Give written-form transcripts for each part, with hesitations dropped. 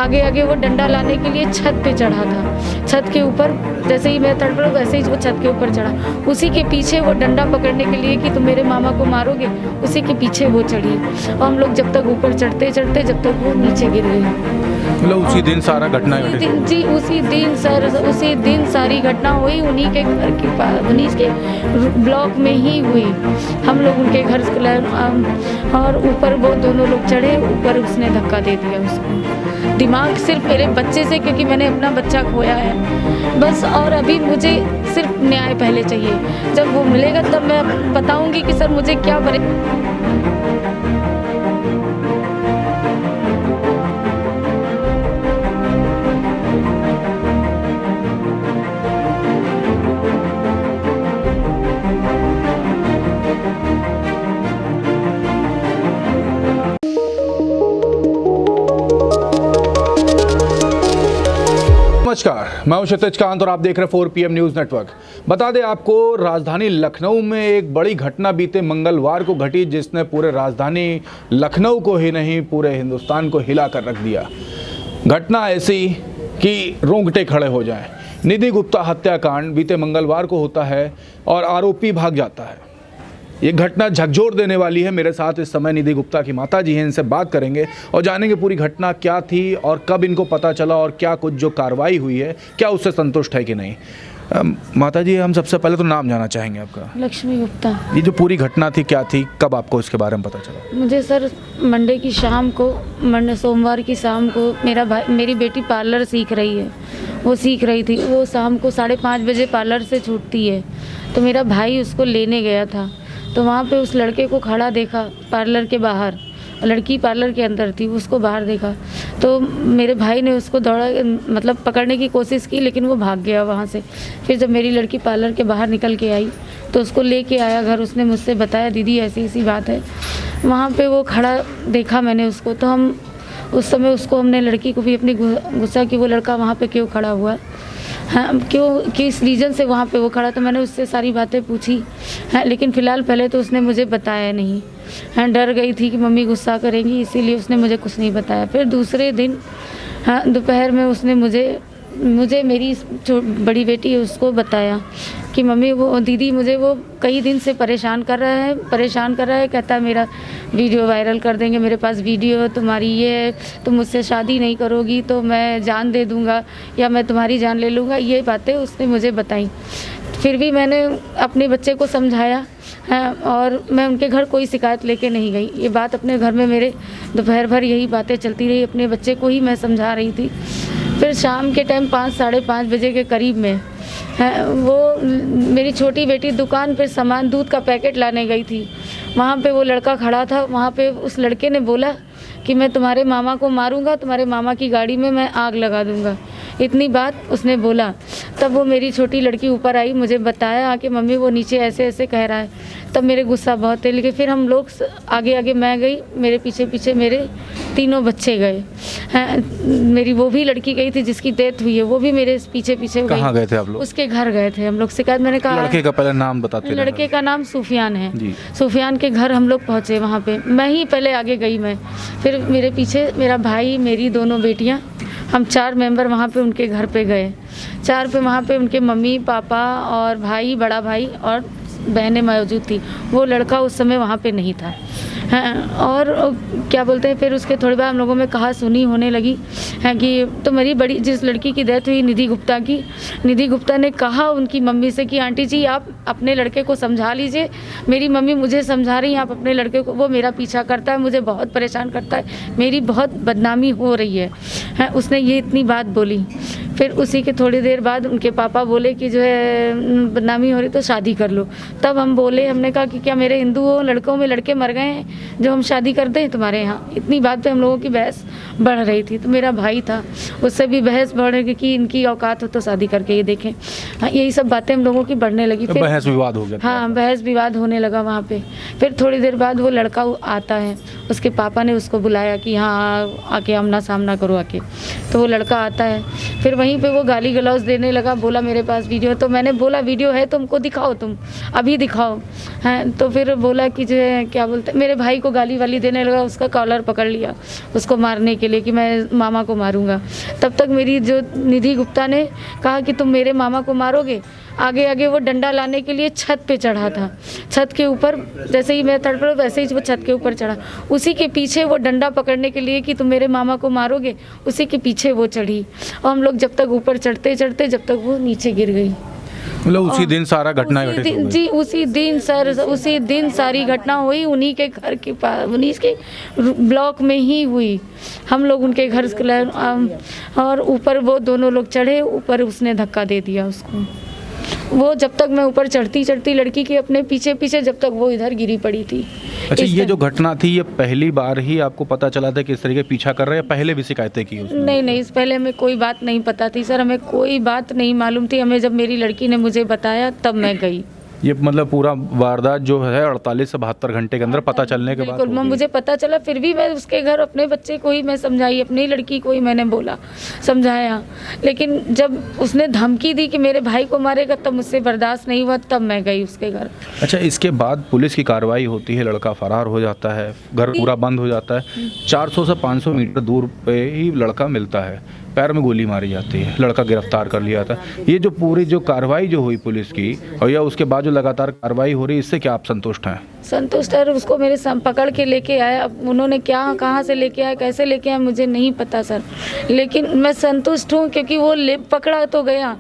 आगे आगे वो डंडा लाने के लिए छत पे चढ़ा था। छत के ऊपर जैसे ही मैं तड़पड़ा वैसे ही वो छत के ऊपर चढ़ा। उसी के पीछे वो डंडा पकड़ने के लिए कि तुम मेरे मामा को मारोगे, उसी के पीछे वो चढ़ी। और हम लोग जब तक ऊपर चढ़ते चढ़ते जब तक वो नीचे गिर गए। मतलब उसी दिन सारा घटना घटी? जी उसी दिन सर, उसी दिन सारी घटना हुई। उन्हीं के घर के पास, उन्हीं के ब्लॉक में ही हुई। हम लोग उनके घर और ऊपर वो दोनों लोग चढ़े, ऊपर उसने धक्का दे दिया उसको। दिमाग सिर्फ मेरे बच्चे से, क्योंकि मैंने अपना बच्चा खोया है बस। और अभी मुझे सिर्फ न्याय पहले चाहिए। जब वो मिलेगा तब मैं बताऊंगी कि सर मुझे क्या नमस्कार, मैं हूं क्षितिज कांत और आप देख रहे हैं 4 PM न्यूज़ नेटवर्क। बता दें आपको, राजधानी लखनऊ में एक बड़ी घटना बीते मंगलवार को घटी, जिसने पूरे राजधानी लखनऊ को ही नहीं पूरे हिंदुस्तान को हिला कर रख दिया। घटना ऐसी कि रोंगटे खड़े हो जाएं। निधि गुप्ता हत्याकांड बीते मंगलवार को होता है और आरोपी भाग जाता है। ये घटना झकझोर देने वाली है। मेरे साथ इस समय निधि गुप्ता की माता जी हैं, इनसे बात करेंगे और जानेंगे पूरी घटना क्या थी और कब इनको पता चला और क्या कुछ जो कार्रवाई हुई है क्या उससे संतुष्ट है कि नहीं। माता जी, हम सबसे पहले तो नाम जानना चाहेंगे आपका। लक्ष्मी गुप्ता। ये जो पूरी घटना थी क्या थी, कब आपको इसके बारे में पता चला? मुझे सर मंडे की शाम को, सोमवार की शाम को मेरी बेटी पार्लर सीख रही है। वो सीख रही थी, वो शाम को 5:30 बजे पार्लर से छूटती है। तो मेरा भाई उसको लेने गया था, तो वहाँ पे उस लड़के को खड़ा देखा पार्लर के बाहर। लड़की पार्लर के अंदर थी, उसको बाहर देखा। तो मेरे भाई ने उसको मतलब पकड़ने की कोशिश की, लेकिन वो भाग गया वहाँ से। फिर जब मेरी लड़की पार्लर के बाहर निकल के आई तो उसको लेके आया घर। उसने मुझसे बताया, दीदी ऐसी ऐसी बात है। वहाँ पे वो खड़ा देखा मैंने उसको। तो हम उस समय उसको, हमने लड़की को भी अपनी गुस्सा कि वो लड़का वहाँ पे क्यों खड़ा हुआ, हाँ क्यों, किस रीज़न से वहाँ पे वो खड़ा। तो मैंने उससे सारी बातें पूछी, हाँ लेकिन फ़िलहाल पहले तो उसने मुझे बताया नहीं। हाँ डर गई थी कि मम्मी गुस्सा करेंगी, इसीलिए उसने मुझे कुछ नहीं बताया। फिर दूसरे दिन हाँ दोपहर में उसने मुझे मेरी बड़ी बेटी है उसको बताया कि मम्मी वो दीदी मुझे वो कई दिन से परेशान कर रहा है। कहता है मेरा वीडियो वायरल कर देंगे, मेरे पास वीडियो तुम्हारी ये है, तुम मुझसे शादी नहीं करोगी तो मैं जान दे दूँगा या मैं तुम्हारी जान ले लूँगा। ये बातें उसने मुझे बताई। फिर भी मैंने अपने बच्चे को समझाया है और मैं उनके घर कोई शिकायत लेके नहीं गई। ये बात अपने घर में मेरे दोपहर भर यही बातें चलती रही। अपने बच्चे को ही मैं समझा रही थी। फिर शाम के टाइम 5 साढ़े 5 बजे के करीब में वो मेरी छोटी बेटी दुकान पर सामान, दूध का पैकेट लाने गई थी। वहाँ पे वो लड़का खड़ा था। वहाँ पे उस लड़के ने बोला कि मैं तुम्हारे मामा को मारूंगा, तुम्हारे मामा की गाड़ी में मैं आग लगा दूंगा। इतनी बात उसने बोला। तब वो मेरी छोटी लड़की ऊपर आई, मुझे बताया कि मम्मी वो नीचे ऐसे ऐसे कह रहा है। तब मेरे गुस्सा बहुत है, लेकिन फिर हम लोग आगे आगे मैं गई, मेरे पीछे पीछे मेरे तीनों बच्चे गए हैं। मेरी वो भी लड़की गई थी जिसकी डेथ हुई है, वो भी मेरे पीछे पीछे गई। कहाँ गए थे आप लोग? उसके घर गए थे हम लोग शिकायत। मैंने कहा लड़के का पहले नाम बताते। लड़के का नाम सूफियान है जी। सूफियान के घर हम लोग पहुँचे। वहाँ पे मैं ही पहले आगे गई। मैं फिर मेरे पीछे मेरा भाई, मेरी दोनों बेटियाँ, हम 4 मेंबर वहाँ पे उनके घर पे गए। 4 पे वहाँ पे उनके मम्मी पापा और भाई, बड़ा भाई और बहनें मौजूद थी। वो लड़का उस समय वहाँ पे नहीं था। हाँ, और क्या बोलते हैं, फिर उसके थोड़ी बार हम लोगों में कहा सुनी होने लगी है कि तो मेरी बड़ी, जिस लड़की की डेथ हुई निधि गुप्ता की, निधि गुप्ता ने कहा उनकी मम्मी से कि आंटी जी आप अपने लड़के को समझा लीजिए। मेरी मम्मी मुझे समझा रही हैं, आप अपने लड़के को, वो मेरा पीछा करता है, मुझे बहुत परेशान करता है, मेरी बहुत बदनामी हो रही है। हाँ, उसने ये इतनी बात बोली। फिर उसी के थोड़ी देर बाद उनके पापा बोले कि जो है बदनामी हो रही तो शादी कर लो। तब हम बोले, हमने कहा कि क्या मेरे हिंदू लड़कों में लड़के मर गए हैं जो हम शादी कर दें तुम्हारे यहाँ। इतनी बात पे हम लोगों की बहस बढ़ रही थी। तो मेरा भाई था, उससे भी बहस बढ़ रही कि इनकी औकात हो तो शादी करके ये देखें। हाँ, यही सब बातें हम लोगों की बढ़ने लगी। तो फिर बहस विवाद हो गया। हाँ, बहस विवाद होने लगा वहाँ पे। फिर थोड़ी देर बाद वो लड़का आता है, उसके पापा ने उसको बुलाया कि हाँ आके आमना सामना करो आके। तो वो लड़का आता है। फिर वहीं पे वो गाली गलौज देने लगा, बोला मेरे पास वीडियो है। तो मैंने बोला वीडियो है तुमको दिखाओ, तुम अभी दिखाओ हैं। तो फिर बोला कि जो है क्या बोलते, मेरे भाई को गाली वाली देने लगा, उसका कॉलर पकड़ लिया उसको मारने के लिए कि मैं मामा को मारूंगा। तब तक मेरी जो निधि गुप्ता ने कहा कि तुम मेरे मामा को मारोगे। आगे आगे वो डंडा लाने के लिए छत पे चढ़ा था, छत के ऊपर जैसे ही मैं तड़पड़ा वैसे ही वो छत के ऊपर चढ़ा। उसी के पीछे वो डंडा पकड़ने के लिए कि तुम मेरे मामा को मारोगे, उसी के पीछे वो चढ़ी। और हम लोग जब तक ऊपर चढ़ते चढ़ते जब तक वो नीचे गिर गई। मतलब उसी दिन सारा घटना घटित हो गई? जी उसी दिन सर, उसी दिन सारी घटना हुई। उन्हीं के घर के पास, उन्हीं के ब्लॉक में ही हुई। हम लोग उनके घर और ऊपर वो दोनों लोग चढ़े, ऊपर उसने धक्का दे दिया उसको। वो जब तक मैं ऊपर चढ़ती चढ़ती लड़की के अपने पीछे पीछे, जब तक वो इधर गिरी पड़ी थी। अच्छा, ये जो घटना थी ये पहली बार ही आपको पता चला था कि इस तरीके पीछा कर रहे हैं, पहले भी शिकायतें की उसने? नहीं, इस पहले हमें कोई बात नहीं पता थी सर, हमें कोई बात नहीं मालूम थी। हमें जब मेरी लड़की ने मुझे बताया तब मैं गई। ये मतलब पूरा वारदात जो है 48 से 72 घंटे के अंदर पता चलने के बाद बिल्कुल मुझे पता चला। फिर भी मैं उसके घर अपने बच्चे को ही मैं समझाई, अपनी लड़की को ही मैंने बोला, समझाया। लेकिन जब उसने धमकी दी कि मेरे भाई को मारेगा, तब मुझसे बर्दाश्त नहीं हुआ, तब मैं गई उसके घर। अच्छा, इसके बाद पुलिस की कार्रवाई होती है, लड़का फरार हो जाता है, घर पूरा बंद हो जाता है। 400 से 500 मीटर दूर पे ही लड़का मिलता है, पैर में गोली मारी जाती है, लड़का गिरफ्तार कर लिया था। ये जो पूरी जो कार्रवाई जो हुई पुलिस की और या उसके बाद जो लगातार कार्रवाई हो रही है, इससे क्या आप संतुष्ट हैं? संतुष्ट है। उसको मेरे पकड़ के लेके आए। अब उन्होंने क्या कहाँ से लेके आए, कैसे लेके आए, मुझे नहीं पता सर, लेकिन मैं संतुष्ट हूँ क्योंकि वो पकड़ा तो गया।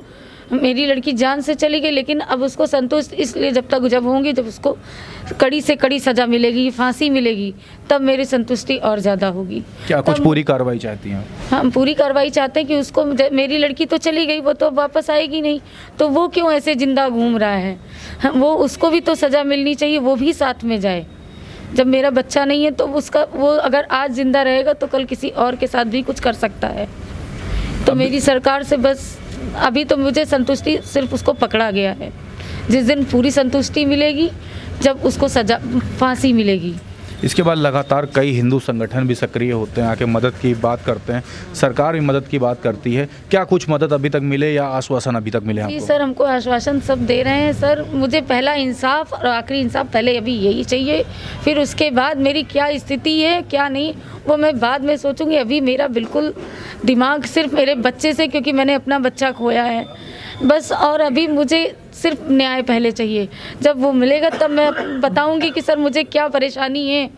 मेरी लड़की जान से चली गई, लेकिन अब उसको संतुष्ट इसलिए जब होंगी, जब उसको कड़ी से कड़ी सज़ा मिलेगी, फांसी मिलेगी, तब मेरी संतुष्टि और ज़्यादा होगी। क्या कुछ पूरी कार्रवाई चाहती हैं? हम पूरी कार्रवाई चाहते हैं कि उसको, मेरी लड़की तो चली गई, वो तो वापस आएगी नहीं, तो वो क्यों ऐसे जिंदा घूम रहा है? वो उसको भी तो सज़ा मिलनी चाहिए, वो भी साथ में जाए। जब मेरा बच्चा नहीं है तो उसका, वो अगर आज जिंदा रहेगा तो कल किसी और के साथ भी कुछ कर सकता है। तो मेरी सरकार से बस अभी तो मुझे संतुष्टि सिर्फ उसको पकड़ा गया है। जिस दिन पूरी संतुष्टि मिलेगी, जब उसको सजा, फांसी मिलेगी। इसके बाद लगातार कई हिंदू संगठन भी सक्रिय होते हैं, आके मदद की बात करते हैं, सरकार भी मदद की बात करती है। क्या कुछ मदद अभी तक मिले या आश्वासन अभी तक मिले आपको? जी सर, हमको आश्वासन सब दे रहे हैं सर। मुझे पहला इंसाफ और आखिरी इंसाफ पहले अभी यही चाहिए, फिर उसके बाद मेरी क्या स्थिति है क्या नहीं वो मैं बाद में सोचूंगी। अभी मेरा बिल्कुल दिमाग सिर्फ मेरे बच्चे से, क्योंकि मैंने अपना बच्चा खोया है बस, और अभी मुझे सिर्फ न्याय पहले चाहिए। जब वो मिलेगा तब मैं बताऊंगी कि सर मुझे क्या परेशानी है,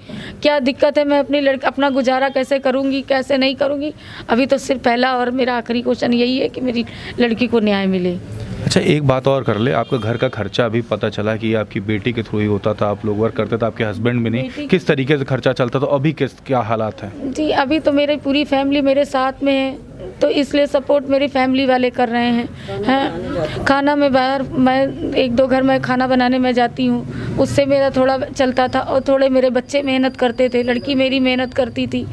क्या दिक्कत है, मैं अपना गुजारा कैसे करूंगी, कैसे नहीं करूंगी। अभी तो सिर्फ पहला और मेरा आखिरी क्वेश्चन यही है कि मेरी लड़की को न्याय मिले। अच्छा, एक बात और कर ले, आपका घर का खर्चा अभी पता चला कि आपकी बेटी के थ्रू ही होता था, आप लोग वर्क करते थे, आपके हस्बैंड भी नहीं, किस तरीके से खर्चा चलता था, अभी क्या हालात हैं? जी अभी तो मेरी पूरी फैमिली मेरे साथ में है, तो इसलिए सपोर्ट मेरी फैमिली वाले कर रहे हैं। खाना में बाहर, मैं 1-2 घर में खाना बनाने में जाती हूँ, उससे मेरा थोड़ा चलता था, और थोड़े मेरे बच्चे मेहनत करते थे, लड़की मेरी मेहनत करती थी,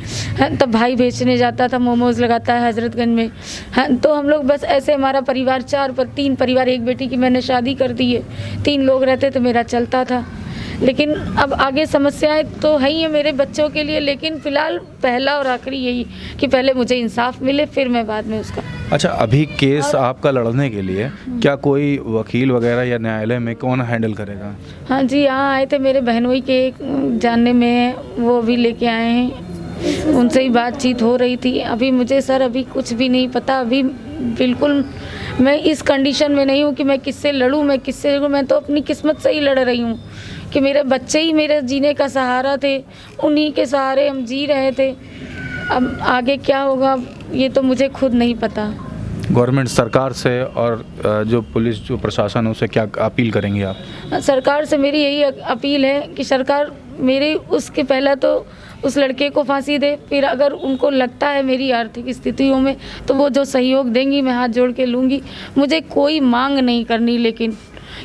तब भाई बेचने जाता था, मोमोज़ लगाता है हजरतगंज में। तो हम लोग बस ऐसे, हमारा परिवार 3 परिवार, एक बेटी की मैंने शादी कर दी है, 3 लोग रहते तो मेरा चलता था। लेकिन अब आगे समस्याएं तो है ही है मेरे बच्चों के लिए, लेकिन फ़िलहाल पहला और आखिरी यही कि पहले मुझे इंसाफ मिले, फिर मैं बाद में उसका। अच्छा, अभी केस आपका लड़ने के लिए क्या कोई वकील वगैरह या न्यायालय में कौन हैंडल करेगा? हाँ जी, यहाँ आए थे मेरे बहनोई के एक जानने में है, वो भी लेके आए हैं, उनसे ही बातचीत हो रही थी। अभी मुझे सर अभी कुछ भी नहीं पता, अभी बिल्कुल मैं इस कंडीशन में नहीं हूँ कि मैं किससे लड़ूँ, मैं तो अपनी किस्मत से ही लड़ रही हूँ कि मेरे बच्चे ही मेरे जीने का सहारा थे, उन्हीं के सहारे हम जी रहे थे। अब आगे क्या होगा ये तो मुझे खुद नहीं पता। गवर्नमेंट सरकार से और जो पुलिस जो प्रशासन है उसे क्या अपील करेंगे आप? सरकार से मेरी यही अपील है कि सरकार मेरे उसके पहला तो उस लड़के को फांसी दे, फिर अगर उनको लगता है मेरी आर्थिक स्थितियों में तो वो जो सहयोग देंगी मैं हाथ जोड़ के लूँगी। मुझे कोई मांग नहीं करनी, लेकिन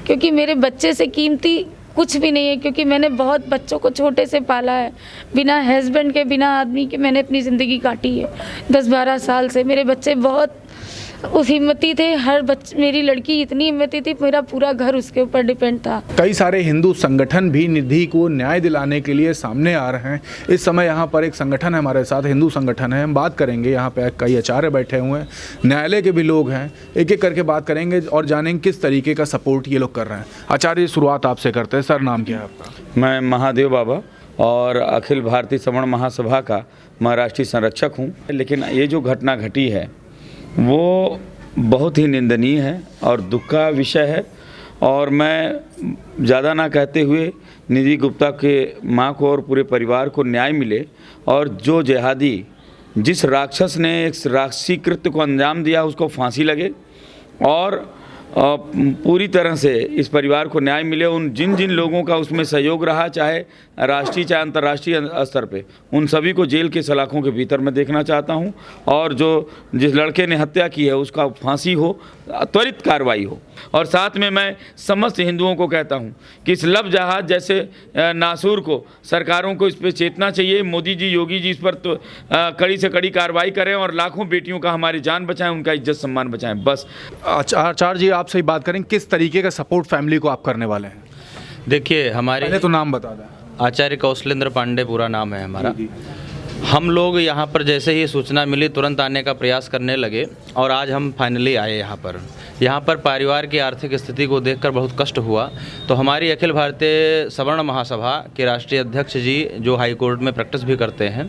क्योंकि मेरे बच्चे से कीमती कुछ भी नहीं है, क्योंकि मैंने बहुत बच्चों को छोटे से पाला है, बिना हस्बैंड के, बिना आदमी के मैंने अपनी ज़िंदगी काटी है 10-12 साल से। मेरे बच्चे बहुत उस हिम्मती थे, मेरी लड़की इतनी हिम्मती थी, मेरा पूरा घर उसके ऊपर डिपेंड था। कई सारे हिंदू संगठन भी निधि को न्याय दिलाने के लिए सामने आ रहे हैं। इस समय यहाँ पर एक संगठन है हमारे साथ, हिंदू संगठन है, हम बात करेंगे। यहाँ पे कई आचार्य बैठे हुए हैं, न्यायालय के भी लोग हैं, एक एक करके बात करेंगे और जानेंगे किस तरीके का सपोर्ट ये लोग कर रहे हैं। आचार्य, शुरुआत आपसे करते हैं। सर, नाम क्या है आपका? मैं महादेव बाबा और अखिल भारतीय श्रवण महासभा का मैं राष्ट्रीय संरक्षक हूँ। लेकिन ये जो घटना घटी है वो बहुत ही निंदनीय है और दुख का विषय है। और मैं ज़्यादा ना कहते हुए निधि गुप्ता के माँ को और पूरे परिवार को न्याय मिले और जो जिहादी, जिस राक्षस ने एक राक्षसी कृत्य को अंजाम दिया, उसको फांसी लगे और पूरी तरह से इस परिवार को न्याय मिले। उन जिन जिन लोगों का उसमें सहयोग रहा, चाहे राष्ट्रीय चाहे अंतर्राष्ट्रीय स्तर पे, उन सभी को जेल के सलाखों के भीतर मैं देखना चाहता हूं। और जिस लड़के ने हत्या की है उसका फांसी हो, त्वरित कार्रवाई हो। और साथ में मैं समस्त हिंदुओं को कहता हूं कि इस लब जहाज जैसे नासूर को सरकारों को इस पर चेतना चाहिए। मोदी जी, योगी जी इस पर तो कड़ी से कड़ी कार्रवाई करें और लाखों बेटियों का हमारी जान बचाएं, उनका इज्जत सम्मान बचाएं। बस। आचार्य जी, आपसे ही बात करें, किस तरीके का सपोर्ट फैमिली को आप करने वाले हैं? देखिए, हमारे पहले तो नाम बता दें। आचार्य कौशलेंद्र पांडे पूरा नाम है हमारा। हम लोग यहाँ पर जैसे ही सूचना मिली तुरंत आने का प्रयास करने लगे और आज हम फाइनली आए यहाँ पर परिवार की आर्थिक स्थिति को देखकर बहुत कष्ट हुआ। तो हमारी अखिल भारतीय सवर्ण महासभा के राष्ट्रीय अध्यक्ष जी, जो हाई कोर्ट में प्रैक्टिस भी करते हैं,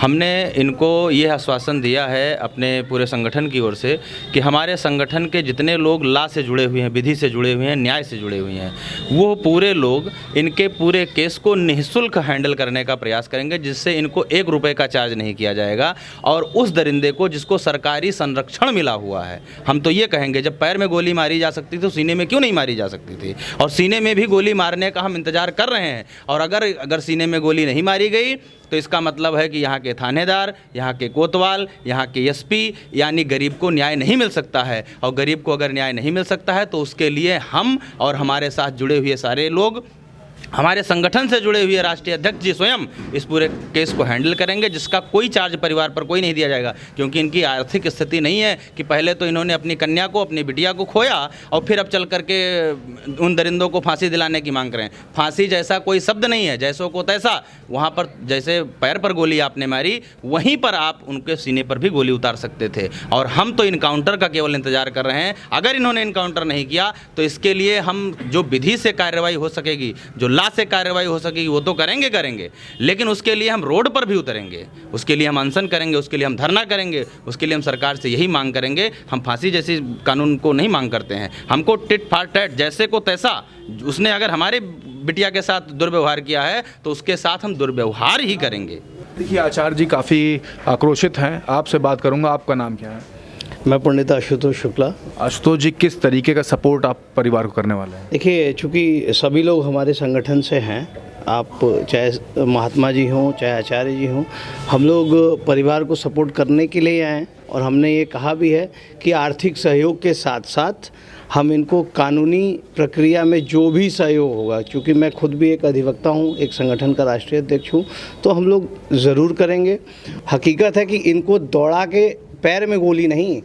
हमने इनको ये आश्वासन दिया है अपने पूरे संगठन की ओर से कि हमारे संगठन के जितने लोग लॉ से जुड़े हुए हैं, विधि से जुड़े हुए हैं, न्याय से जुड़े हुए हैं, वो पूरे लोग इनके पूरे केस को निःशुल्क हैंडल करने का प्रयास करेंगे, जिससे इनको 1 रुपये का चार्ज नहीं किया जाएगा। और उस दरिंदे को जिसको सरकारी संरक्षण मिला हुआ है, हम तो ये कहेंगे, जब पैर में गोली मारी जा सकती थी तो सीने में क्यों नहीं मारी जा सकती थी? और सीने में भी गोली मारने का हम इंतजार कर रहे हैं। और अगर सीने में गोली नहीं मारी गई तो इसका मतलब है कि यहाँ के थानेदार, यहाँ के कोतवाल, यहाँ के एसपी, यानी गरीब को न्याय नहीं मिल सकता है। और गरीब को अगर न्याय नहीं मिल सकता है तो उसके लिए हम और हमारे साथ जुड़े हुए सारे लोग, हमारे संगठन से जुड़े हुए राष्ट्रीय अध्यक्ष जी स्वयं इस पूरे केस को हैंडल करेंगे, जिसका कोई चार्ज परिवार पर कोई नहीं दिया जाएगा। क्योंकि इनकी आर्थिक स्थिति नहीं है कि पहले तो इन्होंने अपनी कन्या को, अपनी बिटिया को खोया और फिर अब चल करके उन दरिंदों को फांसी दिलाने की मांग करें। फांसी जैसा कोई शब्द नहीं है, जैसों को तैसा। वहाँ पर जैसे पैर पर गोली आपने मारी, वहीं पर आप उनके सीने पर भी गोली उतार सकते थे। और हम तो इनकाउंटर का केवल इंतजार कर रहे हैं। अगर इन्होंने इनकाउंटर नहीं किया तो इसके लिए हम जो विधि से कार्रवाई हो सकेगी, जो से कार्रवाई हो सकेगी, वो तो करेंगे, लेकिन उसके लिए हम रोड पर भी उतरेंगे, उसके लिए हम अनशन करेंगे, उसके लिए हम धरना करेंगे, उसके लिए हम सरकार से यही मांग करेंगे। हम फांसी जैसी कानून को नहीं मांग करते हैं, हमको टिट फॉर टैट, जैसे को तैसा। उसने अगर हमारे बिटिया के साथ दुर्व्यवहार किया है तो उसके साथ हम दुर्व्यवहार ही करेंगे। देखिए, आचार्य जी काफ़ी आक्रोशित हैं। आपसे बात करूँगा, आपका नाम क्या है? मैं पंडित आशुतोष शुक्ला। आशुतोष जी, किस तरीके का सपोर्ट आप परिवार को करने वाले हैं? देखिए, चूँकि सभी लोग हमारे संगठन से हैं, आप चाहे महात्मा जी हों, चाहे आचार्य जी हों, हम लोग परिवार को सपोर्ट करने के लिए आए। और हमने ये कहा भी है कि आर्थिक सहयोग के साथ साथ हम इनको कानूनी प्रक्रिया में जो भी सहयोग होगा, क्योंकि मैं खुद भी एक अधिवक्ता हूँ, एक संगठन का राष्ट्रीय अध्यक्ष हूँ, तो हम लोग ज़रूर करेंगे। हकीकत है कि इनको दौड़ा के पैर में गोली नहीं,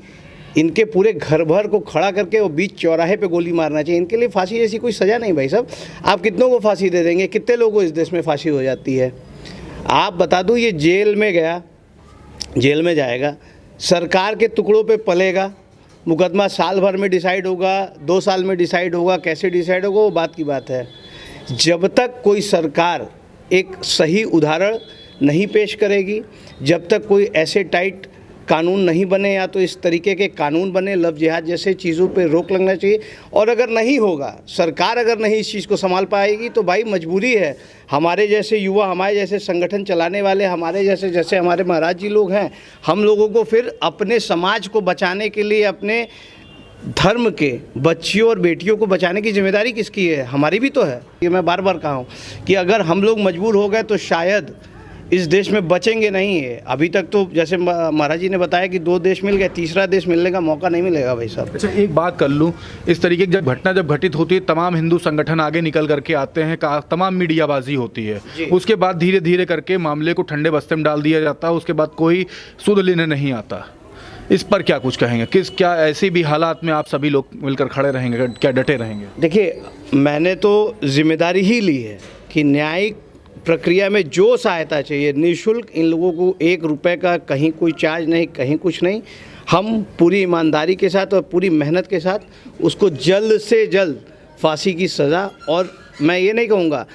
इनके पूरे घर भर को खड़ा करके वो बीच चौराहे पे गोली मारना चाहिए। इनके लिए फांसी जैसी कोई सज़ा नहीं भाई साहब। आप कितनों को फांसी दे देंगे? कितने लोगों को इस देश में फांसी हो जाती है? आप बता दूं, ये जेल में गया, जेल में जाएगा, सरकार के टुकड़ों पे पलेगा, मुकदमा साल भर में डिसाइड होगा, 2 साल में डिसाइड होगा, कैसे डिसाइड होगा वो बात की बात है। जब तक कोई सरकार एक सही उदाहरण नहीं पेश करेगी, जब तक कोई ऐसे टाइट कानून नहीं बने, या तो इस तरीके के कानून बने, लव जिहाद जैसे चीज़ों पे रोक लगना चाहिए। और अगर नहीं होगा, सरकार अगर नहीं इस चीज़ को संभाल पाएगी, तो भाई मजबूरी है, हमारे जैसे युवा, हमारे जैसे संगठन चलाने वाले, हमारे जैसे हमारे महाराज जी लोग हैं, हम लोगों को फिर अपने समाज को बचाने के लिए, अपने धर्म के बच्चियों और बेटियों को बचाने की जिम्मेदारी किसकी है? हमारी भी तो है। ये मैं बार बार कहा हूँ कि अगर हम लोग मजबूर हो गए तो शायद इस देश में बचेंगे नहीं है। अभी तक तो जैसे महाराज जी ने बताया कि 2 देश मिल गए, तीसरा देश मिलने का मौका नहीं मिलेगा भाई साहब। अच्छा, एक बात कर लूँ, इस तरीके की जब घटित होती है, तमाम हिंदू संगठन आगे निकल करके आते हैं, तमाम मीडियाबाजी होती है, उसके बाद धीरे धीरे करके मामले को ठंडे बस्ते में डाल दिया जाता है, उसके बाद कोई सुध लेने नहीं आता। इस पर क्या कुछ कहेंगे? क्या ऐसी भी हालात में आप सभी लोग मिलकर खड़े रहेंगे, क्या डटे रहेंगे? देखिए, मैंने तो जिम्मेदारी ही ली है कि न्यायिक प्रक्रिया में जो सहायता चाहिए निःशुल्क, इन लोगों को 1 रुपये का कहीं कोई चार्ज नहीं, कहीं कुछ नहीं, हम पूरी ईमानदारी के साथ और पूरी मेहनत के साथ उसको जल्द से जल्द फांसी की सज़ा। और मैं ये नहीं कहूँगा,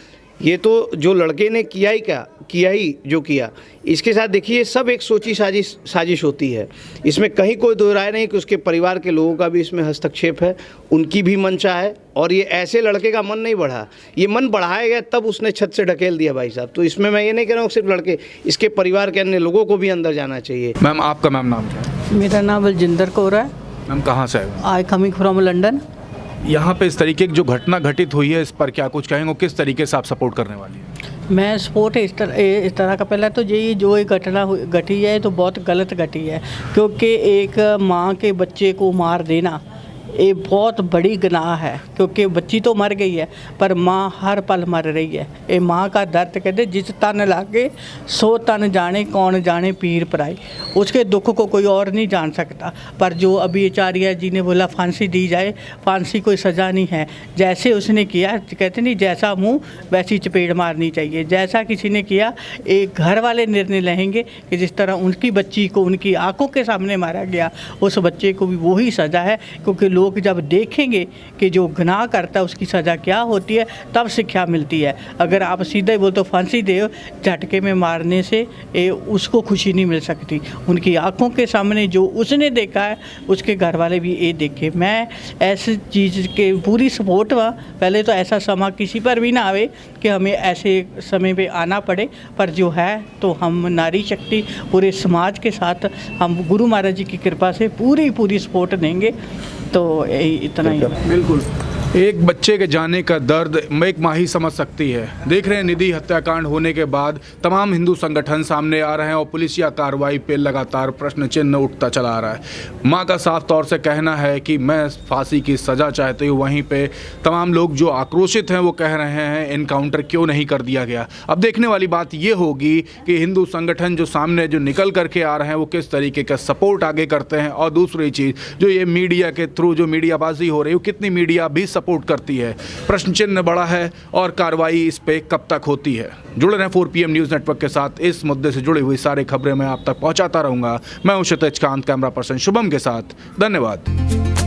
ये तो जो लड़के ने किया ही जो किया, इसके साथ देखिए सब एक सोची साजिश होती है। इसमें कहीं कोई दो राय नहीं कि उसके परिवार के लोगों का भी इसमें हस्तक्षेप है, उनकी भी मंशा है। और ये ऐसे लड़के का मन नहीं बढ़ा, ये मन बढ़ाया गया तब उसने छत से ढकेल दिया भाई साहब। तो इसमें मैं ये नहीं कह रहा हूँ सिर्फ लड़के, इसके परिवार के अन्य लोगों को भी अंदर जाना चाहिए। मैम आपका नाम क्या है? मेरा नाम बलजिंदर कौर है। मैम कहाँ से है? I coming from London. यहाँ पे इस तरीके की जो घटना घटित हुई है, इस पर क्या कुछ कहेंगे? किस तरीके से आप सपोर्ट करने वाली हैं? मैं सपोर्ट इस तरह का, पहला तो ये जो ये घटना घटी है तो बहुत गलत घटी है, क्योंकि एक माँ के बच्चे को मार देना ये बहुत बड़ी गुनाह है। क्योंकि बच्ची तो मर गई है पर माँ हर पल मर रही है। ये माँ का दर्द कहते जिस तन लागे सो तन जाने, कौन जाने पीर पराई। उसके दुख को कोई और नहीं जान सकता। पर जो अभी आचार्य जी ने बोला फांसी दी जाए, फांसी कोई सज़ा नहीं है। जैसे उसने किया, कहते नहीं जैसा मुँह वैसी चपेट मारनी चाहिए। जैसा किसी ने किया, एक घर वाले निर्णय लेंगे कि जिस तरह उनकी बच्ची को उनकी आंखों के सामने मारा गया, उस बच्चे को भी वही सज़ा है। क्योंकि लोग जब देखेंगे कि जो गुनाह करता है उसकी सज़ा क्या होती है, तब शिक्षा मिलती है। अगर आप सीधे बोल तो फांसी दे, झटके में मारने से उसको खुशी नहीं मिल सकती। उनकी आंखों के सामने जो उसने देखा है, उसके घर वाले भी ये देखे। मैं ऐसी चीज़ के पूरी सपोर्ट हुआ। पहले तो ऐसा समा किसी पर भी ना आवे कि हमें ऐसे समय पे आना पड़े, पर जो है तो हम नारी शक्ति पूरे समाज के साथ हम गुरु महाराज जी की कृपा से पूरी सपोर्ट देंगे। तो इतना ही। बिल्कुल, एक बच्चे के जाने का दर्द एक माँ ही समझ सकती है। देख रहे हैं, निधि हत्याकांड होने के बाद तमाम हिंदू संगठन सामने आ रहे हैं और पुलिसिया कार्रवाई पे लगातार प्रश्न चिन्ह उठता चला आ रहा है। माँ का साफ तौर से कहना है कि मैं फांसी की सज़ा चाहती हूँ। वहीं पे तमाम लोग जो आक्रोशित हैं वो कह रहे हैं इनकाउंटर क्यों नहीं कर दिया गया। अब देखने वाली बात ये होगी कि हिंदू संगठन जो सामने जो निकल करके आ रहे हैं वो किस तरीके का सपोर्ट आगे करते हैं। और दूसरी चीज़, जो ये मीडिया के थ्रू जो मीडियाबाजी हो रही है, कितनी मीडिया भी सपोर्ट करती है। प्रश्न चिन्ह बड़ा है और कार्रवाई इस पे कब तक होती है। जुड़े रहें 4 PM न्यूज़ नेटवर्क के साथ। इस मुद्दे से जुड़ी हुई सारी खबरें मैं आप तक पहुंचाता रहूंगा। मैं हूं क्षितिज कांत, कैमरा पर्सन शुभम के साथ। धन्यवाद।